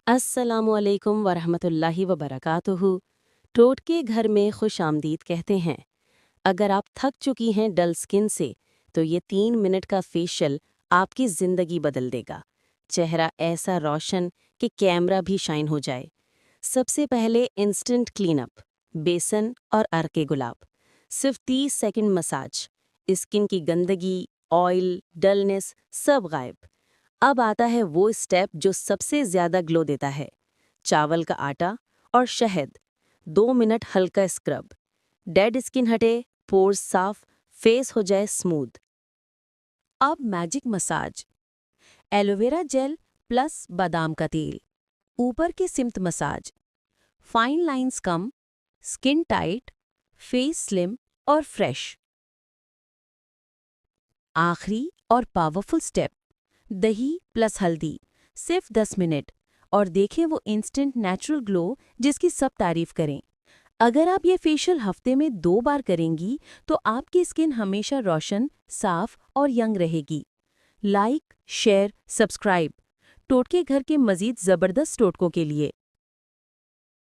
अस्सलामुअलैकुम वरहमतुल्लाहि वबरकातुहू। टोटके घर में खुश आमदीद कहते हैं। अगर आप थक चुकी हैं डल स्किन से तो ये 3 मिनट का फेशियल आपकी ज़िंदगी बदल देगा। चेहरा ऐसा रोशन कि कैमरा भी शाइन हो जाए। सबसे पहले इंस्टेंट क्लीनअप, बेसन और अर्के गुलाब। सिर्फ 30 सेकंड मसाज, स्किन की गंदगी, ऑयल, डलनेस सब गायब। अब आता है वो स्टेप जो सबसे ज्यादा ग्लो देता है। चावल का आटा और शहद, 2 मिनट हल्का स्क्रब। डेड स्किन हटे, पोर्स साफ, फेस हो जाए स्मूथ। अब magic massage, aloe vera gel plus बादाम का तेल, ऊपर की सिमत मसाज। फाइन लाइंस कम, स्किन टाइट, फेस स्लिम और फ्रेश। आखिरी और पावरफुल स्टेप, दही प्लस हल्दी, सिर्फ 10 मिनट, और देखें वो इंस्टेंट नेचुरल ग्लो जिसकी सब तारीफ करें। अगर आप ये फेशियल हफ्ते में 2 बार करेंगी तो आपकी स्किन हमेशा रोशन, साफ और यंग रहेगी। लाइक, शेयर, सब्सक्राइब टोटके घर के मजीद ज़बरदस्त टोटकों के लिए।